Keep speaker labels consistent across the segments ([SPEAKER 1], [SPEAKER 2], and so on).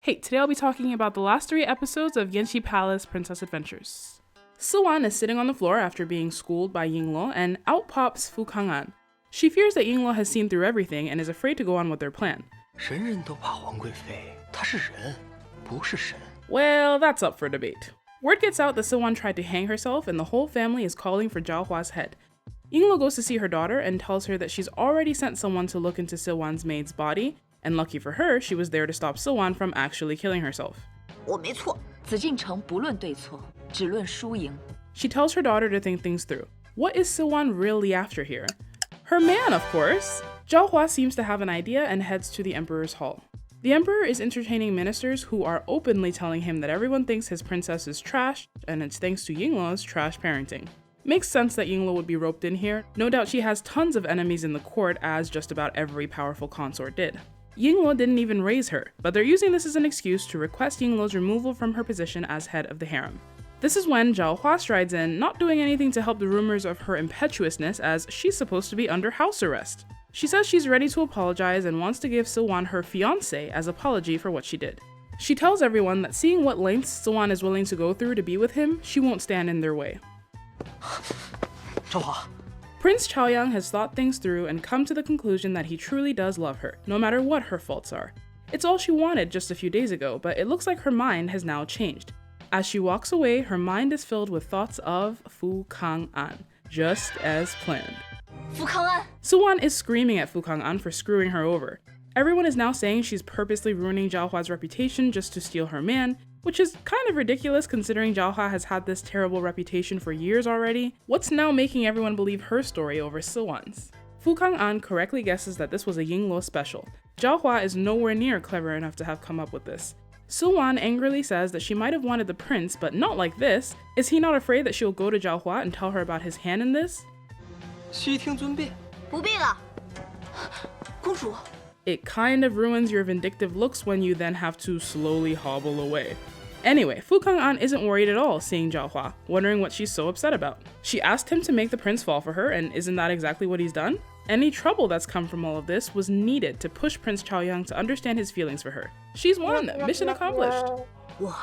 [SPEAKER 1] Hey, today I'll be talking about the last 3 episodes of Yanxi Palace Princess Adventures. Siwan is sitting on the floor after being schooled by Yingluo, and out pops Fu Kang'an. She fears that Yingluo has seen through everything and is afraid to go on with their plan.
[SPEAKER 2] 人人都怕皇贵妃，她是人，不是神。
[SPEAKER 1] Well, that's up for debate. Word gets out that Siwan tried to hang herself and the whole family is calling for Zhao Hua's head. Yingluo goes to see her daughter and tells her that she's already sent someone to look into Siwan's maid's body, and lucky for her, she was there to stop Siwan from actually killing herself.
[SPEAKER 3] 我没错，紫禁城不论对错，只论输赢。
[SPEAKER 1] She tells her daughter to think things through. What is Siwan really after here? Her man, of course! Zhao Hua seems to have an idea and heads to the Emperor's hall. The Emperor is entertaining ministers who are openly telling him that everyone thinks his princess is trash, and it's thanks to Yingluo's trash parenting. Makes sense that Yingluo would be roped in here. No doubt she has tons of enemies in the court, as just about every powerful consort did. Yingluo didn't even raise her, but they're using this as an excuse to request Yingluo's removal from her position as head of the harem. This is when Zhao Hua strides in, not doing anything to help the rumors of her impetuousness, as she's supposed to be under house arrest. She says she's ready to apologize and wants to give Siwan her fiancé as apology for what she did. She tells everyone that seeing what lengths Siwan is willing to go through to be with him, she won't stand in their way.
[SPEAKER 2] 赵华，
[SPEAKER 1] Prince Chaoyang has thought things through and come to the conclusion that he truly does love her, no matter what her faults are. It's all she wanted just a few days ago, but it looks like her mind has now changed. As she walks away, her mind is filled with thoughts of Fu Kang'an, just as planned.
[SPEAKER 3] 福康安，
[SPEAKER 1] Siwan is screaming at Fu Kang'an for screwing her over. Everyone is now saying she's purposely ruining Zhao Hua's reputation just to steal her man, which is kind of ridiculous considering Zhao Hua has had this terrible reputation for years already. What's now making everyone believe her story over Siwan's? Fu Kang'an correctly guesses that this was a Yingluo special. Zhao Hua is nowhere near clever enough to have come up with this. Siwan angrily says that she might have wanted the prince, but not like this. Is he not afraid that she'll go to Zhao Hua and tell her about his hand in this?
[SPEAKER 2] 悉听尊便。
[SPEAKER 3] 不必了。公主，
[SPEAKER 1] It kind of ruins your vindictive looks when you then have to slowly hobble away. Anyway, Fu Kang'an isn't worried at all seeing Zhao Hua, wondering what she's so upset about. She asked him to make the prince fall for her, and isn't that exactly what he's done? Any trouble that's come from all of this was needed to push Prince Chaoyang to understand his feelings for her. She's won! Mission accomplished!
[SPEAKER 3] 我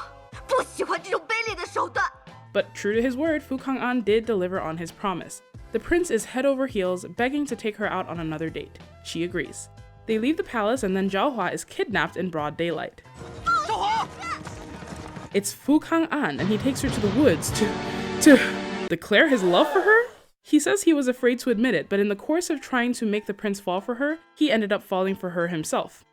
[SPEAKER 3] 不喜欢这种卑劣的手段。
[SPEAKER 1] But true to his word, Fu Kang'an did deliver on his promise. The prince is head over heels, begging to take her out on another date. She agrees. They leave the palace and then Zhao Hua is kidnapped in broad daylight.
[SPEAKER 2] 赵华，
[SPEAKER 1] It's Fu Kang'an and he takes her to the woods to declare his love for her? He says he was afraid to admit it, but in the course of trying to make the prince fall for her, he ended up falling for her himself.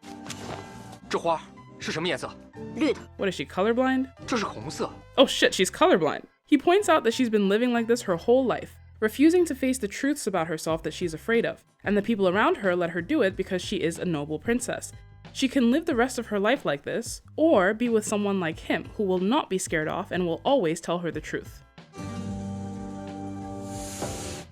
[SPEAKER 2] 这花是什么颜色？
[SPEAKER 3] 绿的，
[SPEAKER 1] What is she, colorblind?
[SPEAKER 2] 这是红色。
[SPEAKER 1] Oh shit, she's colorblind. He points out that she's been living like this her whole life, refusing to face the truths about herself that she's afraid of, and the people around her let her do it because she is a noble princess. She can live the rest of her life like this, or be with someone like him who will not be scared off and will always tell her the truth.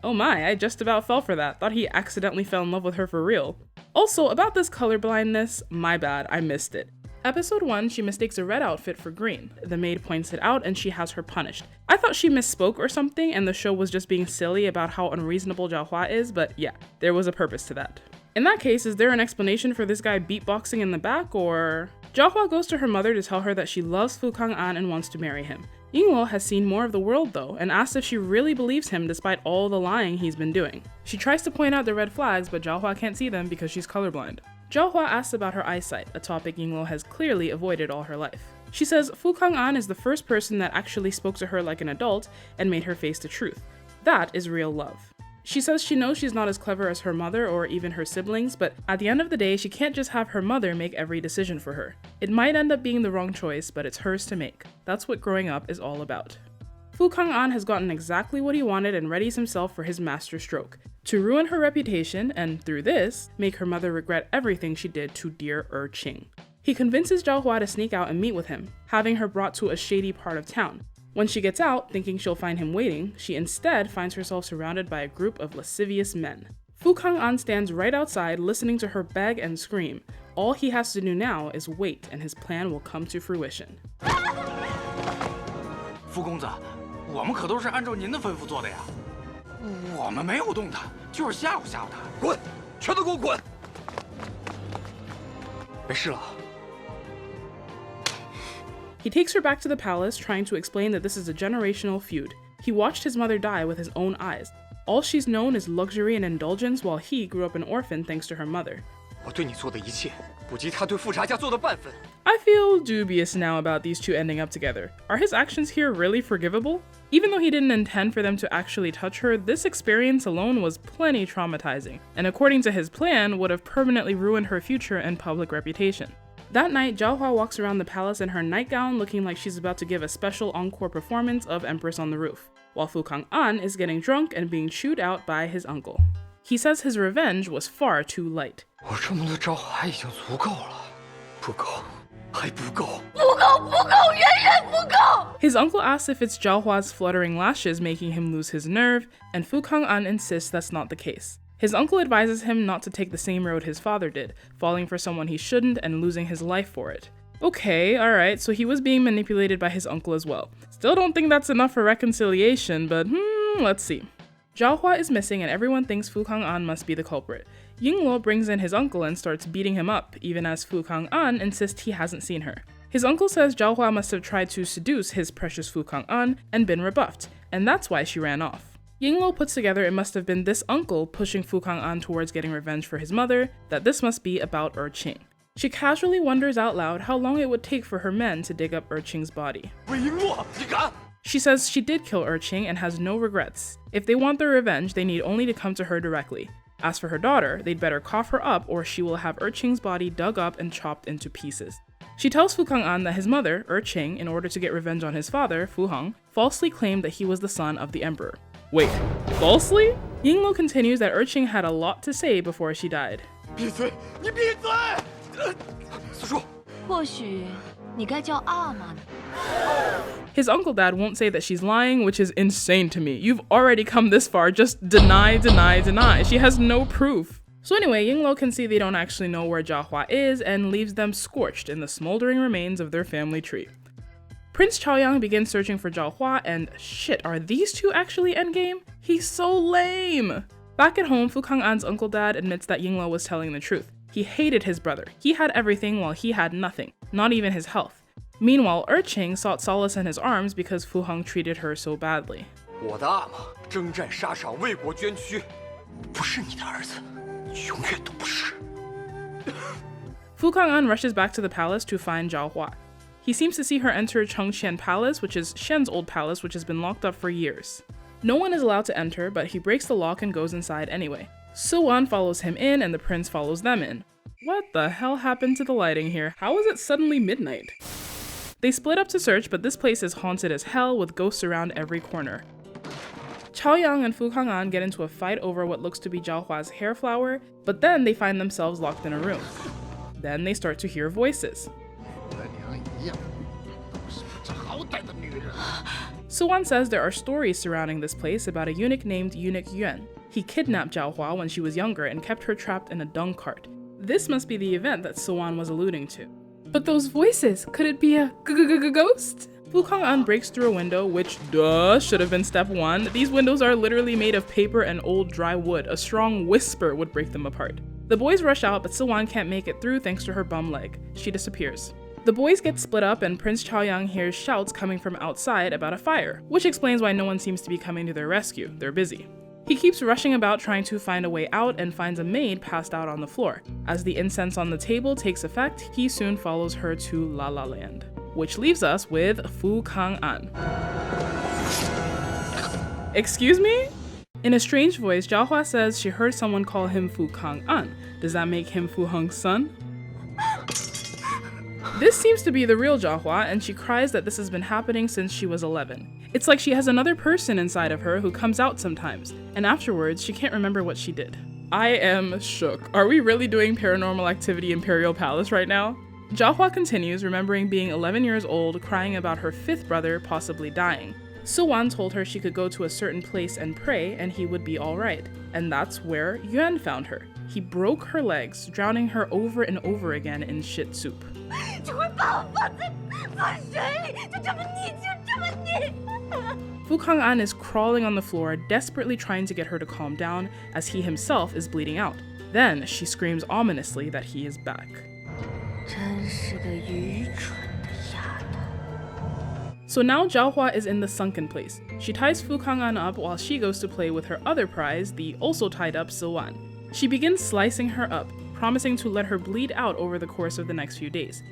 [SPEAKER 1] Oh my, I just about fell for that. Thought he accidentally fell in love with her for real. Also, about this colorblindness, my bad, I missed it. Episode 1, she mistakes a red outfit for green. The maid points it out and she has her punished. I thought she misspoke or something and the show was just being silly about how unreasonable Zhao Hua is, but yeah, there was a purpose to that. In that case, is there an explanation for this guy beatboxing in the back, or? Zhao Hua goes to her mother to tell her that she loves Fu Kang'an and wants to marry him. Yingluo has seen more of the world though, and asks if she really believes him despite all the lying he's been doing. She tries to point out the red flags, but Zhao Hua can't see them because she's colorblind. Zhao Hua asks about her eyesight, a topic Yingluo has clearly avoided all her life. She says Fu Kang'an is the first person that actually spoke to her like an adult and made her face the truth. That is real love. She says she knows she's not as clever as her mother or even her siblings, but at the end of the day, she can't just have her mother make every decision for her. It might end up being the wrong choice, but it's hers to make. That's what growing up is all about. Fu Kang'an has gotten exactly what he wanted and readies himself for his master stroke, to ruin her reputation and, through this, make her mother regret everything she did to dear Qing. He convinces Zhao Hua to sneak out and meet with him, having her brought to a shady part of town. When she gets out, thinking she'll find him waiting, she instead finds herself surrounded by a group of lascivious men. Fu Kang'an stands right outside listening to her beg and scream. All he has to do now is wait and his plan will come to fruition.
[SPEAKER 2] 傅公子，我们可都是按照您的吩咐做的呀。我们没有动他，就是吓唬吓唬他。滚，全都给我滚！没事了。
[SPEAKER 1] He takes her back to the palace, trying to explain that this is a generational feud. He watched his mother die with his own eyes. All she's known is luxury and indulgence, while he grew up an orphan thanks to her mother.
[SPEAKER 4] 我对你做的一切，不及他对富察家做的半分。
[SPEAKER 1] I feel dubious now about these two ending up together. Are his actions here really forgivable? Even though he didn't intend for them to actually touch her, this experience alone was plenty traumatizing, and according to his plan, would have permanently ruined her future and public reputation. That night, Jiahua walks around the palace in her nightgown looking like she's about to give a special encore performance of Empress on the Roof, while Fu Kang'an is getting drunk and being chewed out by his uncle. He says his revenge was far too light.
[SPEAKER 4] 我这么多招还已经足够了，不够，还不够。
[SPEAKER 1] His uncle asks if it's Jiahua's fluttering lashes making him lose his nerve, and Fu Kang'an insists that's not the case. His uncle advises him not to take the same road his father did, falling for someone he shouldn't and losing his life for it. Okay, alright, so he was being manipulated by his uncle as well. Still don't think that's enough for reconciliation, but let's see. Jiahua is missing and everyone thinks Fu Kang'an must be the culprit. Yingluo brings in his uncle and starts beating him up, even as Fu Kang'an insists he hasn't seen her. His uncle says Jiahua must have tried to seduce his precious Fu Kang'an and been rebuffed, and that's why she ran off. Yingluo puts together it must have been this uncle pushing Fu Kang'an towards getting revenge for his mother, that this must be about Erqing. She casually wonders out loud how long it would take for her men to dig up Erqing's body.
[SPEAKER 4] 魏璎珞，你敢？
[SPEAKER 1] She says she did kill Erqing and has no regrets. If they want their revenge, they need only to come to her directly. As for her daughter, they'd better cough her up or she will have Erqing's body dug up and chopped into pieces. She tells Fu Kang'an that his mother, Erqing, in order to get revenge on his father, Fu Hong, falsely claimed that he was the son of the emperor. Wait, falsely? Yingluo continues that Erqing had a lot to say before she died.
[SPEAKER 4] 闭嘴！你闭嘴！苏叔，
[SPEAKER 3] 或许你该叫阿玛呢。
[SPEAKER 1] His uncle dad won't say that she's lying, which is insane to me. You've already come this far, just deny, deny, deny. She has no proof. So anyway, Yingluo can see they don't actually know where Jiahua is and leaves them scorched in the smoldering remains of their family tree. Prince Chaoyang begins searching for Jiahua and shit, are these two actually endgame? He's so lame! Back at home, Fu Kang'an's uncle dad admits that Yingluo was telling the truth. He hated his brother. He had everything while he had nothing, not even his health. Meanwhile, Erqing sought solace in his arms because Fu Hong treated her so badly.
[SPEAKER 4] 我的阿玛征战沙场，为国捐躯，不是你的儿子，永远都不是。
[SPEAKER 1] Fu Kang'an rushes back to the palace to find Jiahua. He seems to see her enter Chengqian Palace, which is Shen's old palace, which has been locked up for years. No one is allowed to enter, but he breaks the lock and goes inside anyway. Suwan follows him in and the prince follows them in. What the hell happened to the lighting here? How is it suddenly midnight? They split up to search, but this place is haunted as hell with ghosts around every corner. Chaoyang and Fu Kang'an get into a fight over what looks to be Jiahua's hair flower, but then they find themselves locked in a room. Then they start to hear voices. Suwan says there are stories surrounding this place about a eunuch named Eunuch Yuan. He kidnapped Jiahua when she was younger and kept her trapped in a dung cart. This must be the event that Suwan was alluding to. But those voices, could it be a ghost? Fu Kang'an breaks through a window, which, duh, should have been step one. These windows are literally made of paper and old dry wood. A strong whisper would break them apart. The boys rush out, but Suwan can't make it through thanks to her bum leg. She disappears. The boys get split up and Prince Chaoyang hears shouts coming from outside about a fire, which explains why no one seems to be coming to their rescue. They're busy. He keeps rushing about trying to find a way out and finds a maid passed out on the floor. As the incense on the table takes effect, he soon follows her to La La Land. Which leaves us with Fu Kang'an. Excuse me? In a strange voice, Jiahua says she heard someone call him Fu Kang'an. Does that make him Fu Hong's son? This seems to be the real Jiahua, and she cries that this has been happening since she was 11. It's like she has another person inside of her who comes out sometimes, and afterwards she can't remember what she did. I am shook. Are we really doing Paranormal Activity Imperial Palace right now? Jiahua continues, remembering being 11 years old, crying about her 5th brother possibly dying. Suwan told her she could go to a certain place and pray and he would be alright. And that's where Yuan found her. He broke her legs, drowning her over and over again in shit soup. Fu Kang'an is crawling on the floor, desperately trying to get her to calm down as he himself is bleeding out. Then she screams ominously that he is back. So now Zhaohua is in the sunken place. She ties Fu Kang'an up while she goes to play with her other prize, the also tied up Siwan. She begins slicing her up, promising to let her bleed out over the course of the next few days.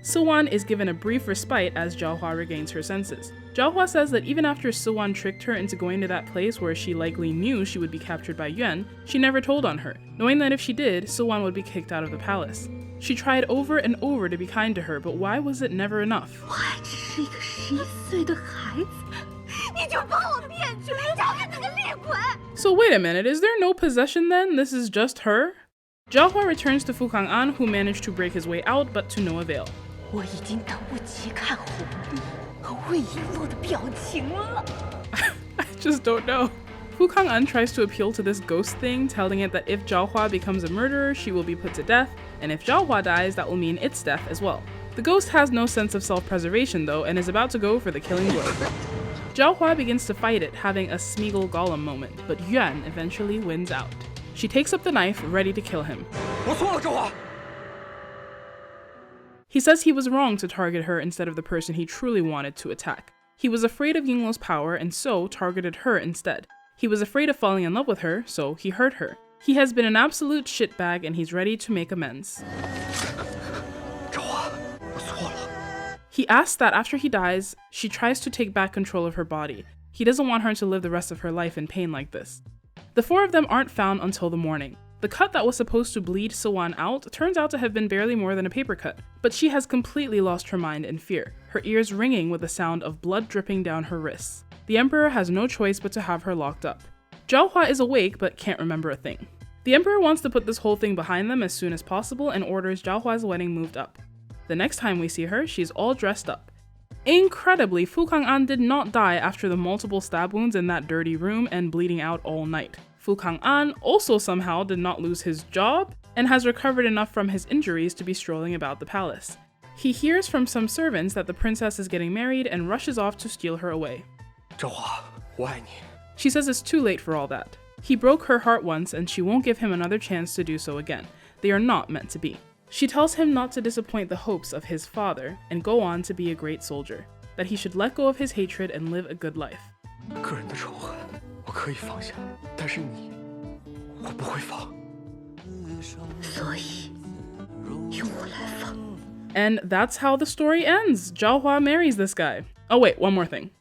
[SPEAKER 1] Siwan is given a brief respite as Zhaohua regains her senses. Zhaohua says that even after Siwan tricked her into going to that place where she likely knew she would be captured by Yuan, she never told on her, knowing that if she did, Siwan would be kicked out of the palace. She tried over and over to be kind to her, but why was it never enough? So wait a minute, is there no possession then? This is just her? Zhaohua returns to Fu Kang'an, who managed to break his way out, but to no avail. I just don't know. Fu Kang'an tries to appeal to this ghost thing, telling it that if Zhaohua becomes a murderer, she will be put to death, and if Zhaohua dies, that will mean its death as well. The ghost has no sense of self-preservation though, and is about to go for the killing blow. Zhaohua begins to fight it, having a Smeagol Golem moment, but Yuan eventually wins out. She takes up the knife, ready to kill him. He says he was wrong to target her instead of the person he truly wanted to attack. He was afraid of Yingluo's power and so targeted her instead. He was afraid of falling in love with her, so he hurt her. He has been an absolute shitbag and he's ready to make amends. He asks that after he dies, she tries to take back control of her body. He doesn't want her to live the rest of her life in pain like this. The four of them aren't found until the morning. The cut that was supposed to bleed Siwan out turns out to have been barely more than a paper cut, but she has completely lost her mind in fear, her ears ringing with the sound of blood dripping down her wrists. The Emperor has no choice but to have her locked up. Zhaohua is awake but can't remember a thing. The Emperor wants to put this whole thing behind them as soon as possible and orders Zhaohua's wedding moved up. The next time we see her, she's all dressed up. Incredibly, Fu Kang'an did not die after the multiple stab wounds in that dirty room and bleeding out all night. Fu Kang'an also somehow did not lose his job and has recovered enough from his injuries to be strolling about the palace. He hears from some servants that the princess is getting married and rushes off to steal her away. She says it's too late for all that. He broke her heart once and she won't give him another chance to do so again. They are not meant to be. She tells him not to disappoint the hopes of his father and go on to be a great soldier, that he should let go of his hatred and live a good life. And that's how the story ends. Zhaohua marries this guy. Oh wait, one more thing.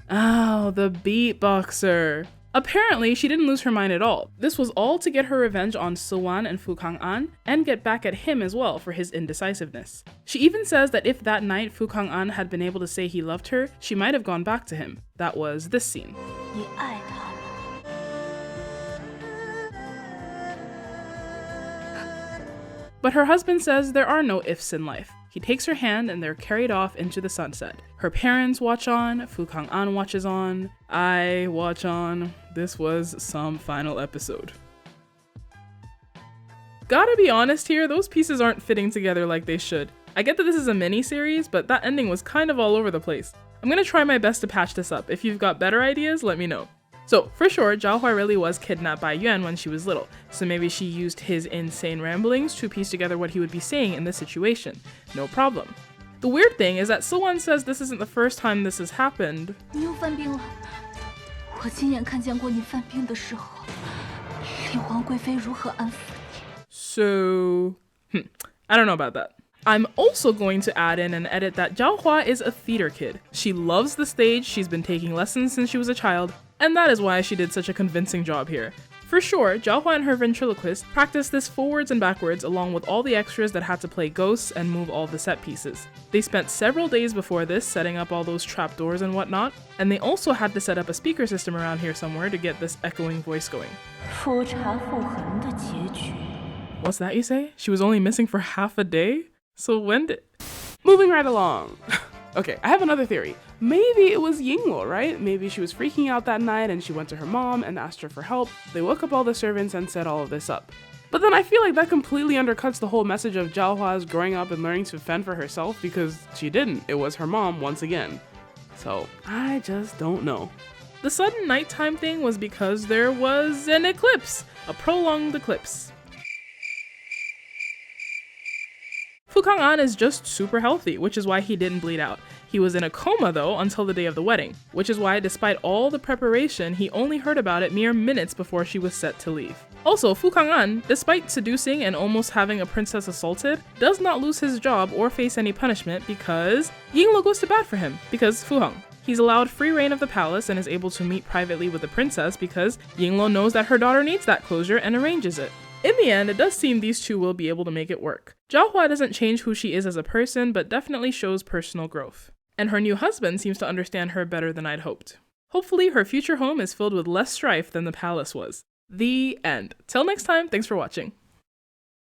[SPEAKER 1] Oh, the beatboxer. Apparently, she didn't lose her mind at all. This was all to get her revenge on Siwan and Fu Kang'an, and get back at him as well for his indecisiveness. She even says that if that night Fu Kang'an had been able to say he loved her, she might have gone back to him. That was this scene. But her husband says there are no ifs in life. He takes her hand and they're carried off into the sunset. Her parents watch on, Fu Kang'an watches on, I watch on. This was some final episode. Gotta be honest here, those pieces aren't fitting together like they should. I get that this is a mini-series, but that ending was kind of all over the place. I'm gonna try my best to patch this up. If you've got better ideas, let me know. So, for sure, Zhaohua really was kidnapped by Yuan when she was little, so maybe she used his insane ramblings to piece together what he would be saying in this situation. No problem. The weird thing is that Siwan says this isn't the first time this has happened. So, I don't know about that. I'm also going to add in and edit that Zhaohua is a theater kid. She loves the stage, she's been taking lessons since she was a child, and that is why she did such a convincing job here. For sure, Zhaohua and her ventriloquist practiced this forwards and backwards along with all the extras that had to play ghosts and move all the set pieces. They spent several days before this setting up all those trapdoors and whatnot, and they also had to set up a speaker system around here somewhere to get this echoing voice going. What's that you say? She was only missing for half a day? So when did... Moving right along. Okay, I have another theory. Maybe it was Yingluo, right? Maybe she was freaking out that night and she went to her mom and asked her for help. They woke up all the servants and set all of this up. But then I feel like that completely undercuts the whole message of Zhaohua's growing up and learning to fend for herself, because she didn't. It was her mom once again. So I just don't know. The sudden nighttime thing was because there was an eclipse, a prolonged eclipse. Fu Fu Kang'an is just super healthy, which is why he didn't bleed out. He was in a coma though until the day of the wedding, which is why despite all the preparation, he only heard about it mere minutes before she was set to leave. Also, Fu Kang'an, despite seducing and almost having a princess assaulted, does not lose his job or face any punishment because Yingluo goes to bat for him, because Fu Heng. He's allowed free reign of the palace and is able to meet privately with the princess because Yingluo knows that her daughter needs that closure and arranges it. In the end, it does seem these two will be able to make it work. Jiahua doesn't change who she is as a person, but definitely shows personal growth. And her new husband seems to understand her better than I'd hoped. Hopefully, her future home is filled with less strife than the palace was. The end. Till next time, thanks for watching.